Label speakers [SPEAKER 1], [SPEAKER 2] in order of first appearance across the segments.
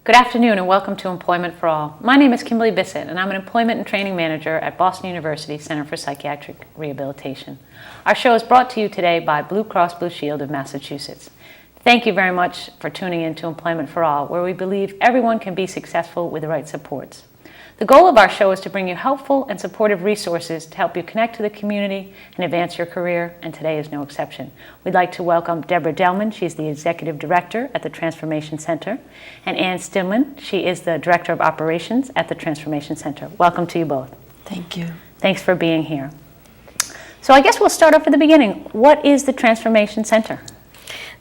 [SPEAKER 1] Good afternoon and welcome to Employment for All. My name is Kimberly Bissett and I'm an Employment and Training Manager at Boston University Center for Psychiatric Rehabilitation. Our show is brought to you today by Blue Cross Blue Shield of Massachusetts. Thank you very much for tuning in to Employment for All, where we believe everyone can be successful with the right supports. The goal of our show is to bring you helpful and supportive resources to help you connect to the community and advance your career, and today is no exception. We'd like to welcome Deborah Delman. She's the Executive Director at the Transformation Center, and Ann Stillman. She is the Director of Operations at the Transformation Center. Welcome to you both.
[SPEAKER 2] Thank you.
[SPEAKER 1] Thanks for being here. So I guess we'll start off at the beginning. What is the Transformation Center?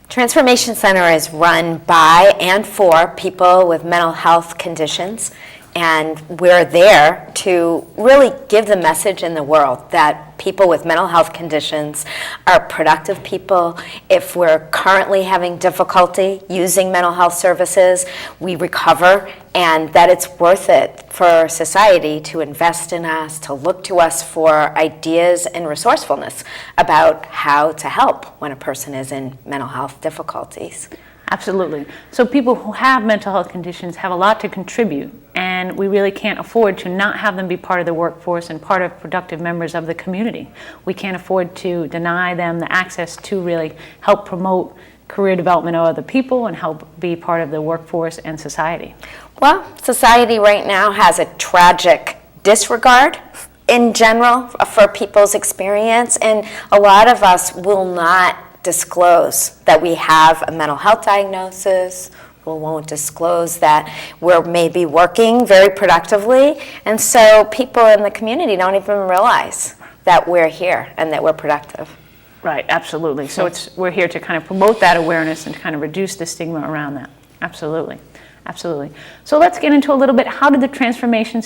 [SPEAKER 3] Transformation Center is run by and for people with mental health conditions, and we're there to really give the message in the world that people with mental health conditions are productive people. If we're currently having difficulty using mental health services, we recover, and that it's worth it for society to invest in us, to look to us for ideas and resourcefulness about how to help when a person is in mental health difficulties.
[SPEAKER 1] Absolutely. So people who have mental health conditions have a lot to contribute, and we really can't afford to not have them be part of the workforce and part of productive members of the community. We can't afford to deny them the access to really help promote career development of other people and help be part of the workforce and society.
[SPEAKER 3] Well, society right now has a tragic disregard in general for people's experience, and a lot of us will not disclose that we have a mental health diagnosis. We won't disclose that we're maybe working very productively, and so people in the community don't even realize that we're here and that we're productive.
[SPEAKER 1] Right, absolutely. So we're here to kind of promote that awareness and kind of reduce the stigma around that. Absolutely. Absolutely. So let's get into a little bit, how did the Transformation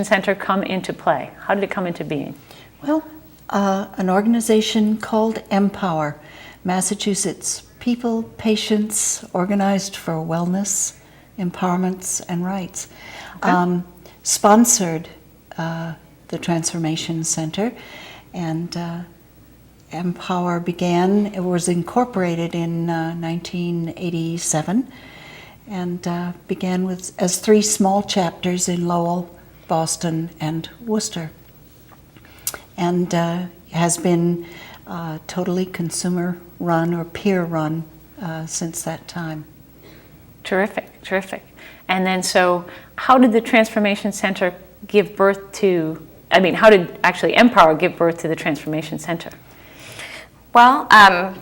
[SPEAKER 1] Center come into play? How did it come into being?
[SPEAKER 2] Well, an organization called Empower, Massachusetts People, Patients, Organized for Wellness, Empowerments, and Rights, sponsored the Transformation Center, and Empower it was incorporated in 1987, and began as 3 small chapters in Lowell, Boston, and Worcester. And has been totally consumer-run or peer-run since that time.
[SPEAKER 1] Terrific, terrific. And then so how did the Transformation Center give birth to, how did actually Empower give birth to the Transformation Center?
[SPEAKER 3] Well,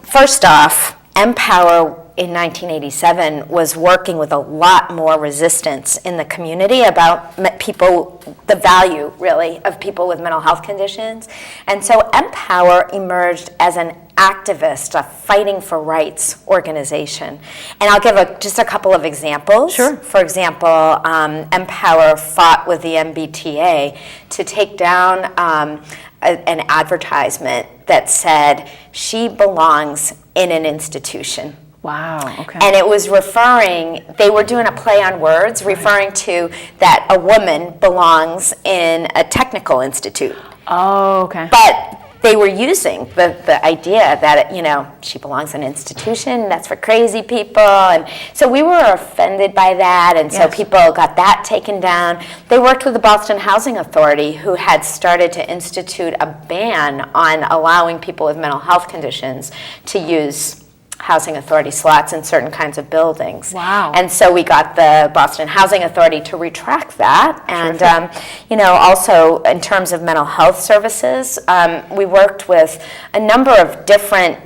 [SPEAKER 3] first off, Empower in 1987 was working with a lot more resistance in the community about the value, really, of people with mental health conditions. And so Empower emerged as an activist, a fighting for rights organization. And I'll give just a couple of examples.
[SPEAKER 1] Sure.
[SPEAKER 3] For example, Empower fought with the MBTA to take down an advertisement that said, "She belongs in an institution."
[SPEAKER 1] Wow, okay.
[SPEAKER 3] And it was they were doing a play on words, referring to that a woman belongs in a technical institute.
[SPEAKER 1] Oh, okay.
[SPEAKER 3] But they were using the idea that, she belongs in an institution, that's for crazy people. And so we were offended by that, and so people got that taken down. They worked with the Boston Housing Authority, who had started to institute a ban on allowing people with mental health conditions to use Housing Authority slots in certain kinds of buildings.
[SPEAKER 1] Wow.
[SPEAKER 3] And so we got the Boston Housing Authority to retract that. And, also in terms of mental health services, we worked with a number of different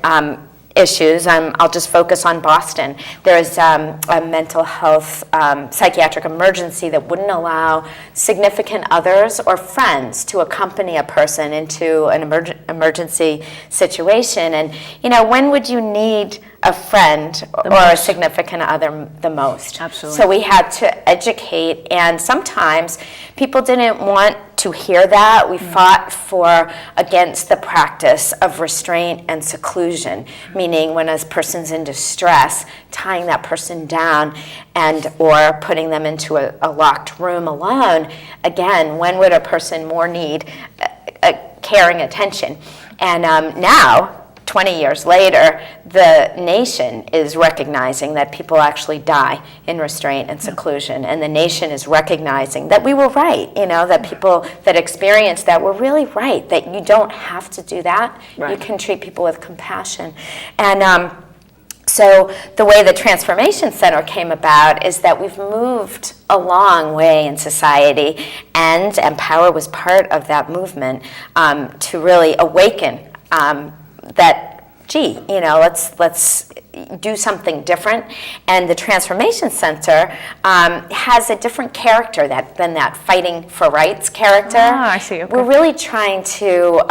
[SPEAKER 3] issues. I'll just focus on Boston. There's a mental health psychiatric emergency that wouldn't allow significant others or friends to accompany a person into an emergency situation. And, when would you need a friend or a significant other the most?
[SPEAKER 1] Absolutely.
[SPEAKER 3] So we had to educate, and sometimes people didn't want to hear that. We fought against the practice of restraint and seclusion, meaning when a person's in distress, tying that person down or putting them into a locked room alone. Again, when would a person more need caring attention? And now 20 years later, the nation is recognizing that people actually die in restraint and seclusion, and the nation is recognizing that we were right, that people that experienced that were really right, that you don't have to do that.
[SPEAKER 1] Right.
[SPEAKER 3] You can treat people with compassion. And so the way the Transformation Center came about is that we've moved a long way in society, and Empower was part of that movement to really awaken that, let's do something different. And the Transformation Center has a different character than that fighting for rights character.
[SPEAKER 1] Ah, I see. Okay.
[SPEAKER 3] We're really trying to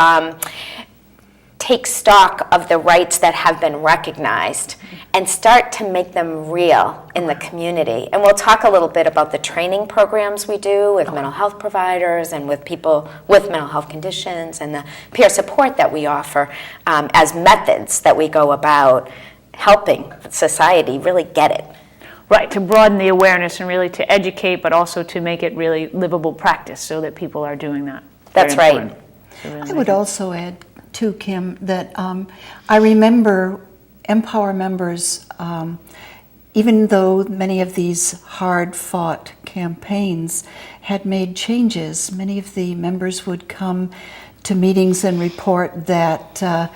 [SPEAKER 3] take stock of the rights that have been recognized and start to make them real in the community. And we'll talk a little bit about the training programs we do with mental health providers and with people with mental health conditions, and the peer support that we offer as methods that we go about helping society really get it.
[SPEAKER 1] Right, to broaden the awareness and really to educate, but also to make it really livable practice so that people are doing that.
[SPEAKER 3] That's
[SPEAKER 1] Very
[SPEAKER 3] right.
[SPEAKER 1] important. To really
[SPEAKER 2] I
[SPEAKER 1] make
[SPEAKER 2] would
[SPEAKER 1] it-
[SPEAKER 2] also add, too, Kim, that I remember Empower members, even though many of these hard-fought campaigns had made changes, many of the members would come to meetings and report that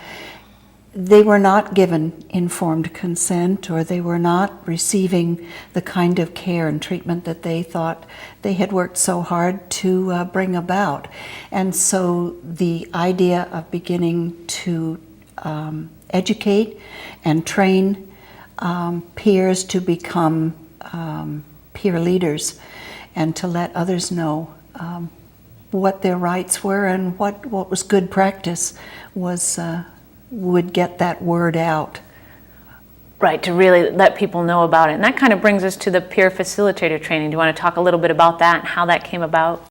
[SPEAKER 2] they were not given informed consent, or they were not receiving the kind of care and treatment that they thought they had worked so hard to bring about. And so the idea of beginning to educate and train peers to become peer leaders, and to let others know what their rights were and what was good practice was would get that word out.
[SPEAKER 1] Right, to really let people know about it. And that kind of brings us to the peer facilitator training. Do you want to talk a little bit about that and how that came about?